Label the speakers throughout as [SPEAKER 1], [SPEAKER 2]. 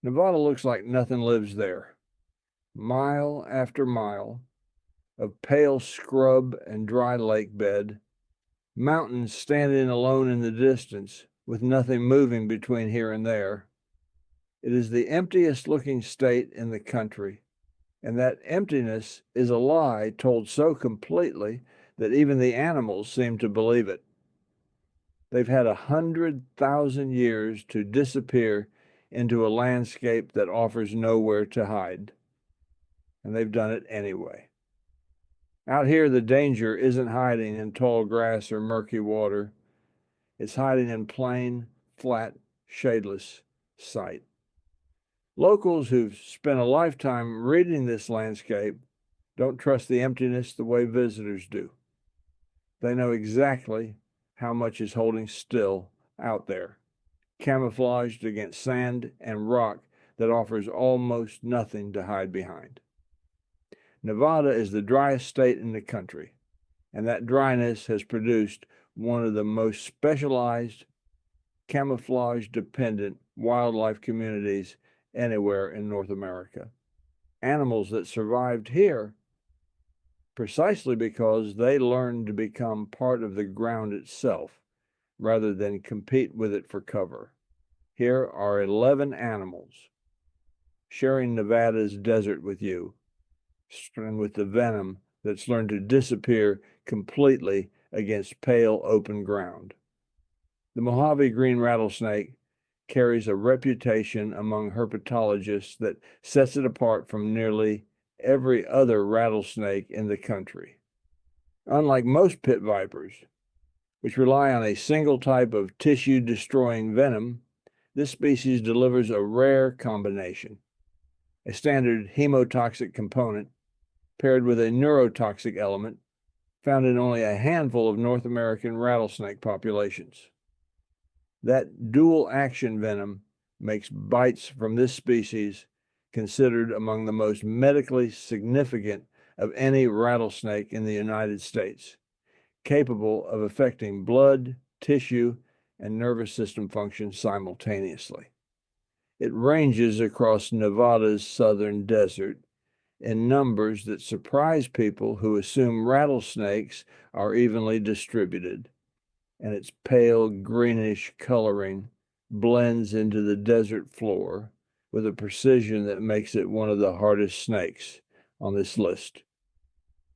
[SPEAKER 1] Nevada looks like nothing lives there. Mile after mile of pale scrub and dry lake bed, mountains standing alone in the distance with nothing moving between here and there. It is the emptiest looking state in the country, and that emptiness is a lie told so completely that even the animals seem to believe it. They've had 100,000 years to disappear into a landscape that offers nowhere to hide, and they've done it anyway. Out here, the danger isn't hiding in tall grass or murky water. It's hiding in plain, flat, shadeless sight. Locals who've spent a lifetime reading this landscape don't trust the emptiness the way visitors do. They know exactly how much is holding still out there, camouflaged against sand and rock that offers almost nothing to hide behind. Nevada is the driest state in the country, and that dryness has produced one of the most specialized, camouflage-dependent wildlife communities anywhere in North America. Animals that survived here precisely because they learned to become part of the ground itself rather than compete with it for cover. Here are 11 animals sharing Nevada's desert with you, and with the venom that's learned to disappear completely against pale open ground. The Mojave green rattlesnake carries a reputation among herpetologists that sets it apart from nearly every other rattlesnake in the country. Unlike most pit vipers, which rely on a single type of tissue-destroying venom, this species delivers a rare combination, a standard hemotoxic component paired with a neurotoxic element found in only a handful of North American rattlesnake populations. That dual action venom makes bites from this species considered among the most medically significant of any rattlesnake in the United States, capable of affecting blood, tissue, and nervous system function simultaneously. It ranges across Nevada's southern desert in numbers that surprise people who assume rattlesnakes are evenly distributed, and its pale greenish coloring blends into the desert floor with a precision that makes it one of the hardest snakes on this list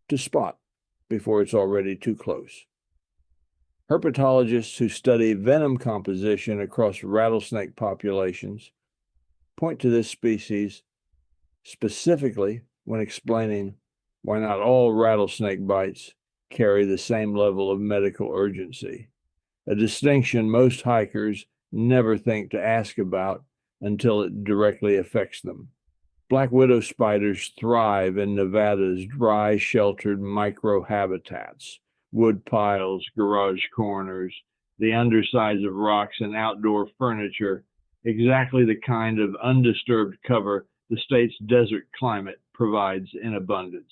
[SPEAKER 1] to spot before it's already too close. Herpetologists who study venom composition across rattlesnake populations point to this species specifically when explaining why not all rattlesnake bites carry the same level of medical urgency, a distinction most hikers never think to ask about until it directly affects them. Black widow spiders thrive in Nevada's dry, sheltered microhabitats, wood piles, garage corners, the undersides of rocks, and outdoor furniture, exactly the kind of undisturbed cover the state's desert climate provides in abundance.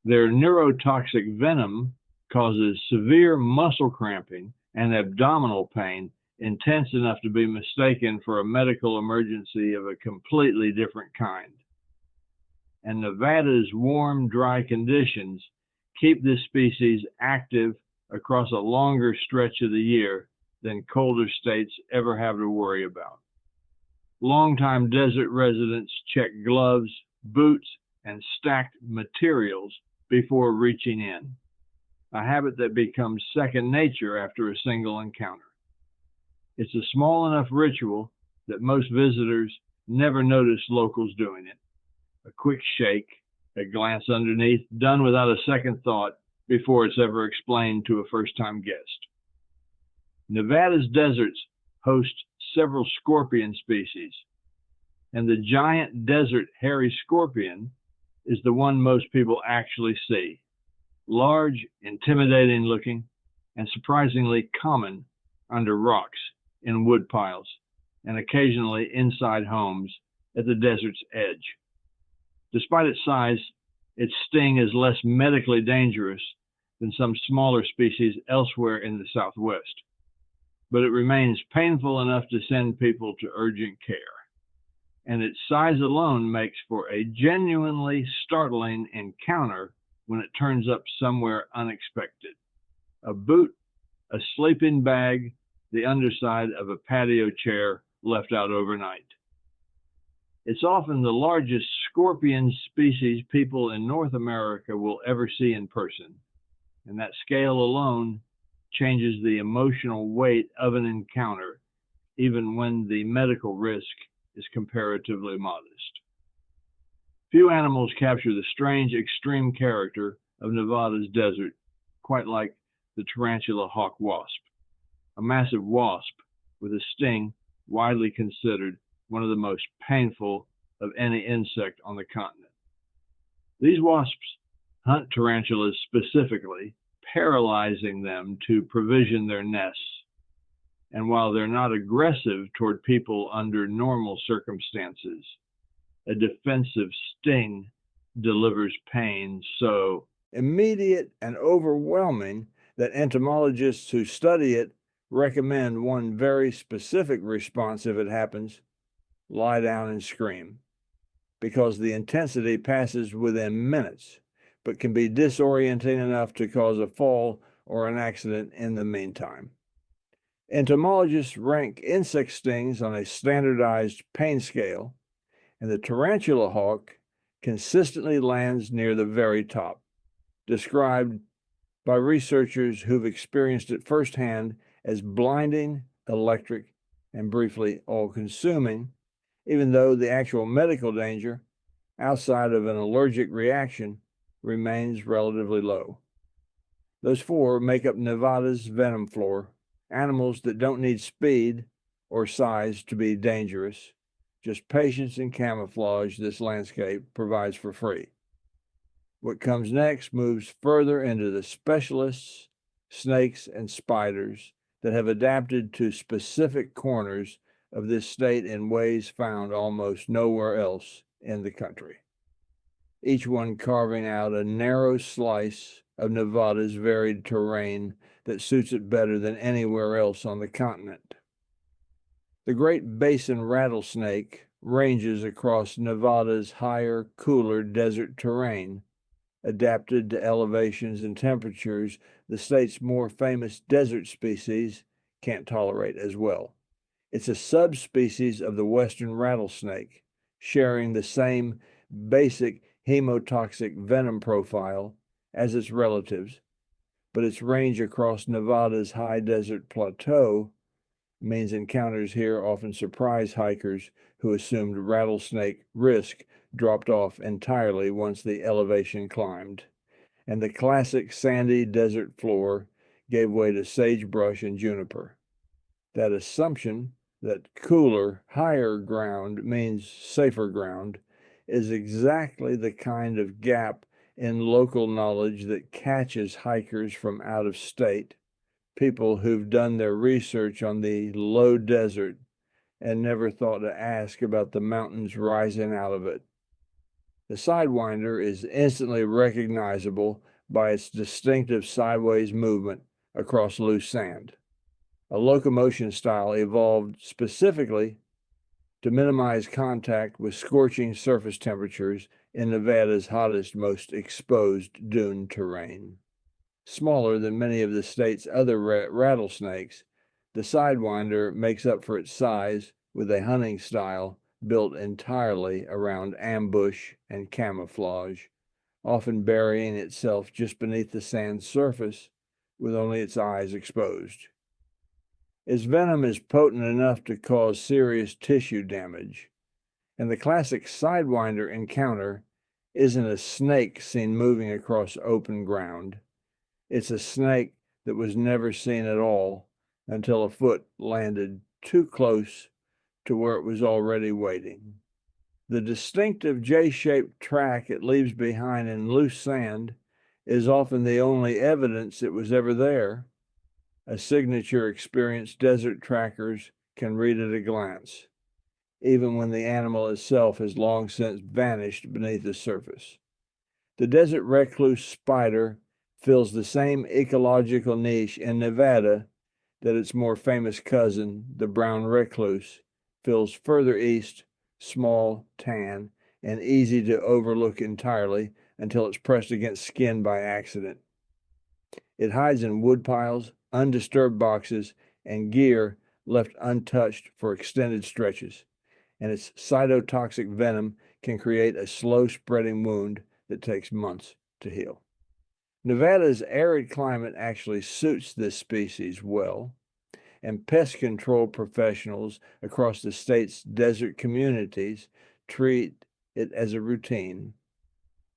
[SPEAKER 1] Their neurotoxic venom causes severe muscle cramping and abdominal pain intense enough to be mistaken for a medical emergency of a completely different kind. And Nevada's warm, dry conditions keep this species active across a longer stretch of the year than colder states ever have to worry about. Longtime desert residents check gloves, boots, and stacked materials before reaching in, a habit that becomes second nature after a single encounter. It's a small enough ritual that most visitors never notice locals doing it. A quick shake, a glance underneath, done without a second thought before it's ever explained to a first-time guest. Nevada's deserts host several scorpion species, and the giant desert hairy scorpion is the one most people actually see. Large, intimidating looking, and surprisingly common under rocks, in wood piles, and occasionally inside homes at the desert's edge. Despite its size, its sting is less medically dangerous than some smaller species elsewhere in the Southwest, but it remains painful enough to send people to urgent care. and its size alone makes for a genuinely startling encounter when it turns up somewhere unexpected. A boot, a sleeping bag, the underside of a patio chair left out overnight. It's often the largest scorpion species people in North America will ever see in person, and that scale alone changes the emotional weight of an encounter, even when the medical risk is comparatively modest. Few animals capture the strange, extreme character of Nevada's desert quite like the tarantula hawk wasp, a massive wasp with a sting widely considered one of the most painful of any insect on the continent. These wasps hunt tarantulas specifically, paralyzing them to provision their nests. And while they're not aggressive toward people under normal circumstances, a defensive sting delivers pain so immediate and overwhelming that entomologists who study it recommend one very specific response if it happens: lie down and scream, because the intensity passes within minutes, but can be disorienting enough to cause a fall or an accident in the meantime. Entomologists rank insect stings on a standardized pain scale, and the tarantula hawk consistently lands near the very top, described by researchers who've experienced it firsthand as blinding, electric, and briefly all-consuming, even though the actual medical danger, outside of an allergic reaction, remains relatively low. Those four make up Nevada's venom floor, animals that don't need speed or size to be dangerous, just patience and camouflage this landscape provides for free. What comes next moves further into the specialists, snakes, and spiders that have adapted to specific corners of this state in ways found almost nowhere else in the country, each one carving out a narrow slice of Nevada's varied terrain that suits it better than anywhere else on the continent. The Great Basin rattlesnake ranges across Nevada's higher, cooler desert terrain, adapted to elevations and temperatures the state's more famous desert species can't tolerate as well. It's a subspecies of the western rattlesnake, sharing the same basic hemotoxic venom profile as its relatives, but its range across Nevada's high desert plateau means encounters here often surprise hikers who assumed rattlesnake risk dropped off entirely once the elevation climbed, and the classic sandy desert floor gave way to sagebrush and juniper. That assumption that cooler, higher ground means safer ground is exactly the kind of gap in local knowledge that catches hikers from out of state, people who've done their research on the low desert and never thought to ask about the mountains rising out of it. The Sidewinder is instantly recognizable by its distinctive sideways movement across loose sand, a locomotion style evolved specifically to minimize contact with scorching surface temperatures in Nevada's hottest, most exposed dune terrain. Smaller than many of the state's other rattlesnakes, the Sidewinder makes up for its size with a hunting style built entirely around ambush and camouflage, often burying itself just beneath the sand surface with only its eyes exposed. Its venom is potent enough to cause serious tissue damage, and the classic Sidewinder encounter isn't a snake seen moving across open ground. It's a snake that was never seen at all until a foot landed too close to where it was already waiting. The distinctive J-shaped track it leaves behind in loose sand is often the only evidence it was ever there, a signature experienced desert trackers can read at a glance, even when the animal itself has long since vanished beneath the surface. The desert recluse spider fills the same ecological niche in Nevada that its more famous cousin, the brown recluse, fills further east, small, tan, and easy to overlook entirely until it's pressed against skin by accident. It hides in wood piles, undisturbed boxes, and gear left untouched for extended stretches, and its cytotoxic venom can create a slow-spreading wound that takes months to heal. Nevada's arid climate actually suits this species well, and pest control professionals across the state's desert communities treat it as a routine,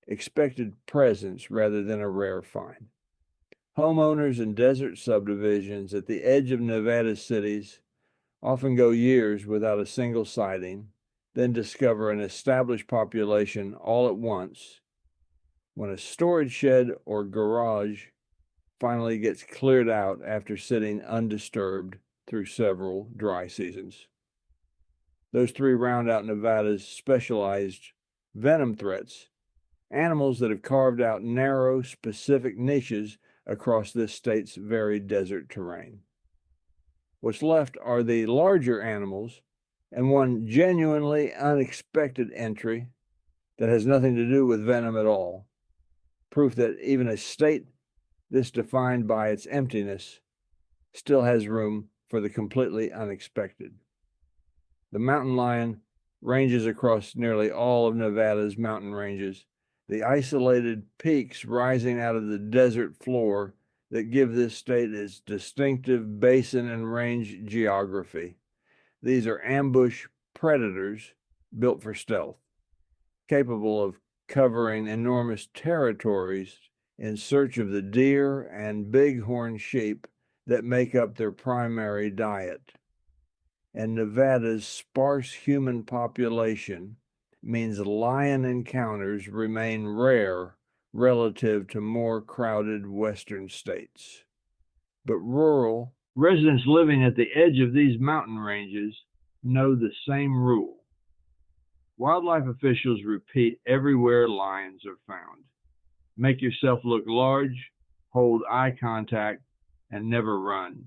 [SPEAKER 1] expected presence rather than a rare find. Homeowners in desert subdivisions at the edge of Nevada's cities often go years without a single sighting, then discover an established population all at once when a storage shed or garage finally gets cleared out after sitting undisturbed through several dry seasons. Those three round out Nevada's specialized venom threats, animals that have carved out narrow, specific niches across this state's varied desert terrain. What's left are the larger animals and one genuinely unexpected entry that has nothing to do with venom at all, proof that even a state this defined by its emptiness still has room for the completely unexpected. The mountain lion ranges across nearly all of Nevada's mountain ranges, the isolated peaks rising out of the desert floor that give this state its distinctive basin and range geography. These are ambush predators built for stealth, capable of covering enormous territories in search of the deer and bighorn sheep that make up their primary diet. And Nevada's sparse human population means lion encounters remain rare relative to more crowded western states. But rural residents living at the edge of these mountain ranges know the same rule. Wildlife officials repeat everywhere lions are found. Make yourself look large, hold eye contact, and never run,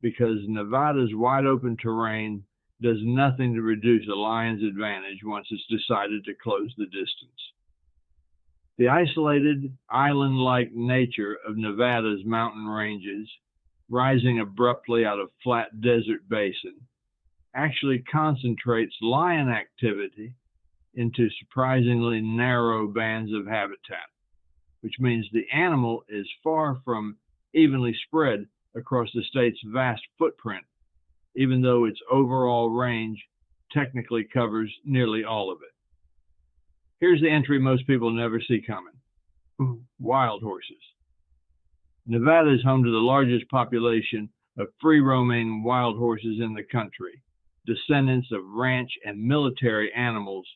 [SPEAKER 1] because Nevada's wide open terrain does nothing to reduce a lion's advantage once it's decided to close the distance. The isolated, island-like nature of Nevada's mountain ranges, rising abruptly out of flat desert basin, actually concentrates lion activity into surprisingly narrow bands of habitat, which means the animal is far from evenly spread across the state's vast footprint, even though its overall range technically covers nearly all of it. Here's the entry most people never see coming: wild horses. Nevada is home to the largest population of free-roaming wild horses in the country, descendants of ranch and military animals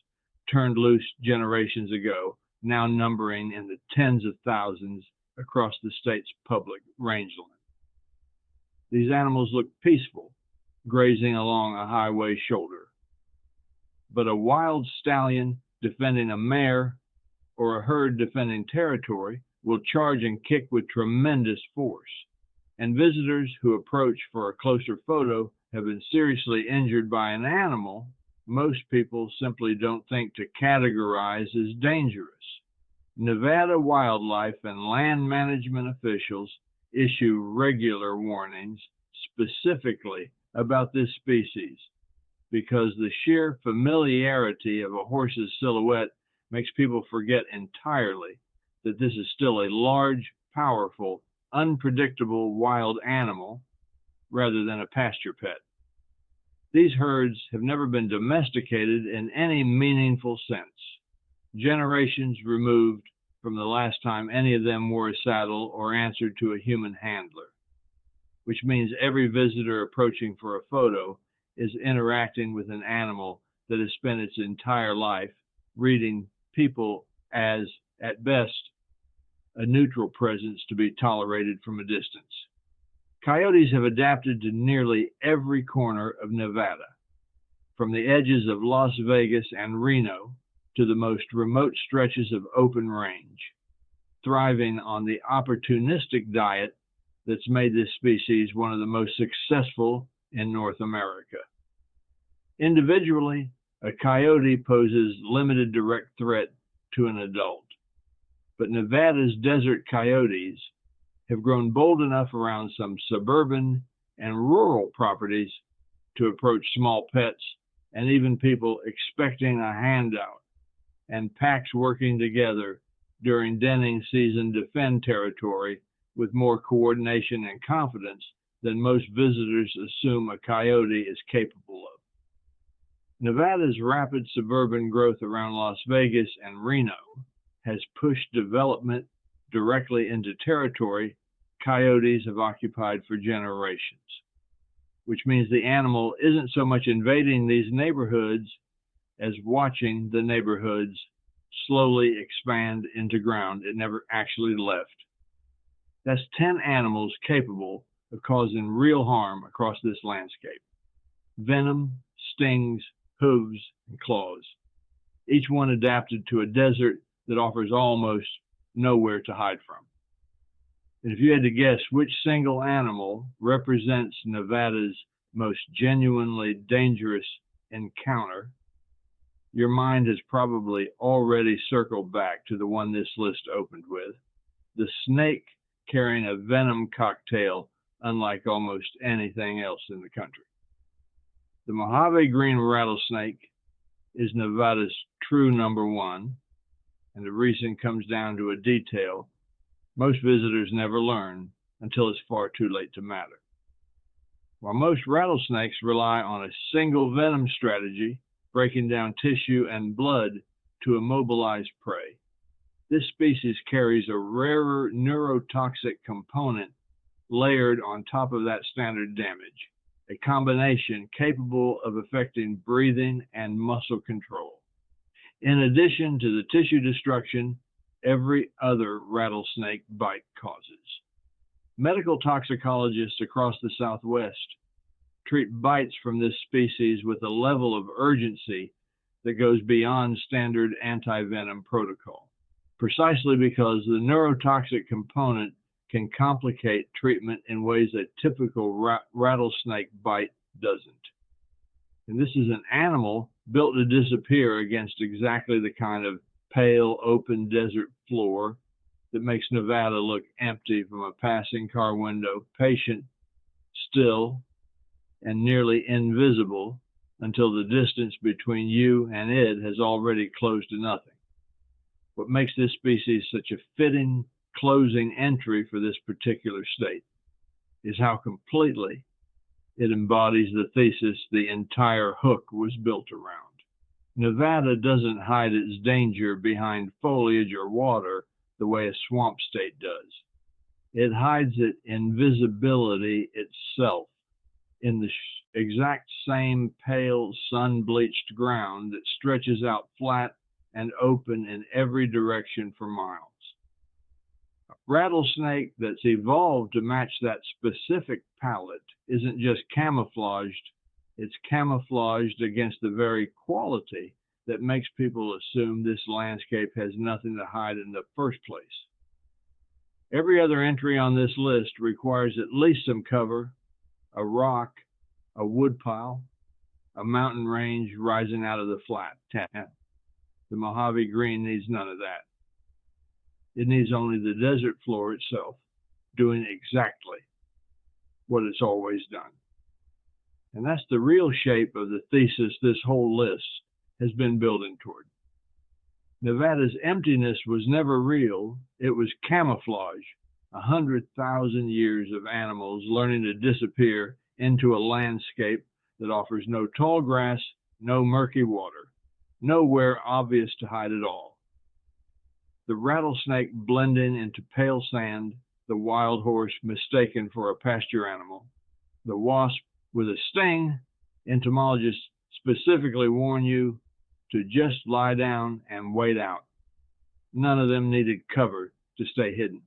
[SPEAKER 1] turned loose generations ago, now numbering in the tens of thousands across the state's public rangeland. These animals look peaceful, grazing along a highway shoulder. But a wild stallion defending a mare or a herd defending territory will charge and kick with tremendous force, and visitors who approach for a closer photo have been seriously injured by an animal most people simply don't think to categorize as dangerous. Nevada wildlife and land management officials issue regular warnings specifically about this species because the sheer familiarity of a horse's silhouette makes people forget entirely that this is still a large, powerful, unpredictable wild animal rather than a pasture pet. These herds have never been domesticated in any meaningful sense, generations removed from the last time any of them wore a saddle or answered to a human handler, which means every visitor approaching for a photo is interacting with an animal that has spent its entire life reading people as, at best, a neutral presence to be tolerated from a distance. Coyotes have adapted to nearly every corner of Nevada, from the edges of Las Vegas and Reno to the most remote stretches of open range, thriving on the opportunistic diet that's made this species one of the most successful in North America. Individually, A coyote poses limited direct threat to an adult, but Nevada's desert coyotes have grown bold enough around some suburban and rural properties to approach small pets and even people expecting a handout, and packs working together during denning season defend territory with more coordination and confidence than most visitors assume a coyote is capable of. Nevada's rapid suburban growth around Las Vegas and Reno has pushed development directly into territory coyotes have occupied for generations, which means the animal isn't so much invading these neighborhoods as watching the neighborhoods slowly expand into ground it never actually left. That's 10 animals capable of causing real harm across this landscape. Venom, stings, hooves, and claws, each one adapted to a desert that offers almost nowhere to hide from. And if you had to guess which single animal represents Nevada's most genuinely dangerous encounter, your mind has probably already circled back to the one this list opened with, the snake carrying a venom cocktail unlike almost anything else in the country. The Mojave green rattlesnake is Nevada's true number one, and the reason comes down to a detail most visitors never learn until it's far too late to matter. While most rattlesnakes rely on a single venom strategy, breaking down tissue and blood to immobilize prey, this species carries a rarer neurotoxic component layered on top of that standard damage, a combination capable of affecting breathing and muscle control. In addition to the tissue destruction every other rattlesnake bite causes. Medical toxicologists across the Southwest treat bites from this species with a level of urgency that goes beyond standard anti-venom protocol, precisely because the neurotoxic component can complicate treatment in ways a typical rattlesnake bite doesn't. And this is an animal built to disappear against exactly the kind of pale, open desert floor that makes Nevada look empty from a passing car window, patient, still, and nearly invisible until the distance between you and it has already closed to nothing. What makes this species such a fitting closing entry for this particular state is how completely it embodies the thesis the entire hook was built around. Nevada doesn't hide its danger behind foliage or water the way a swamp state does. It hides it in visibility itself, in the exact same pale sun-bleached ground that stretches out flat and open in every direction for miles. A rattlesnake that's evolved to match that specific palette isn't just camouflaged, it's camouflaged against the very quality that makes people assume this landscape has nothing to hide in the first place. Every other entry on this list requires at least some cover, a rock, a woodpile, a mountain range rising out of the flat. The Mojave green needs none of that. It needs only the desert floor itself, doing exactly what it's always done. And that's the real shape of the thesis this whole list has been building toward. Nevada's emptiness was never real, it was camouflage, 100,000 years of animals learning to disappear into a landscape that offers no tall grass, no murky water, nowhere obvious to hide at all. The rattlesnake blending into pale sand, the wild horse mistaken for a pasture animal, the wasp with a sting, entomologists specifically warn you to just lie down and wait out. None of them needed cover to stay hidden.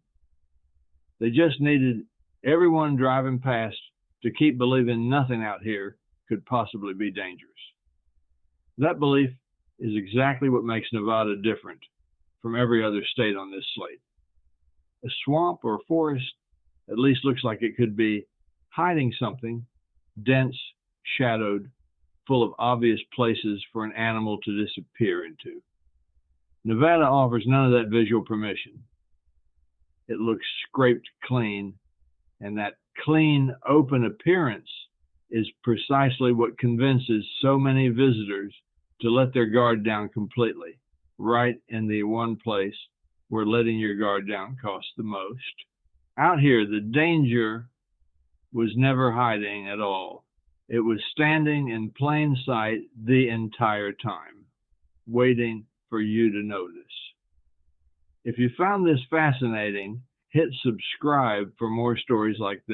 [SPEAKER 1] They just needed everyone driving past to keep believing nothing out here could possibly be dangerous. That belief is exactly what makes Nevada different from every other state on this slate. A swamp or forest at least looks like it could be hiding something dense, shadowed, full of obvious places for an animal to disappear into. Nevada offers none of that visual permission. It looks scraped clean, and that clean, open appearance is precisely what convinces so many visitors to let their guard down completely, right in the one place where letting your guard down costs the most. Out here, the danger was never hiding at all. It was standing in plain sight the entire time, waiting for you to notice. If you found this fascinating, hit subscribe for more stories like this.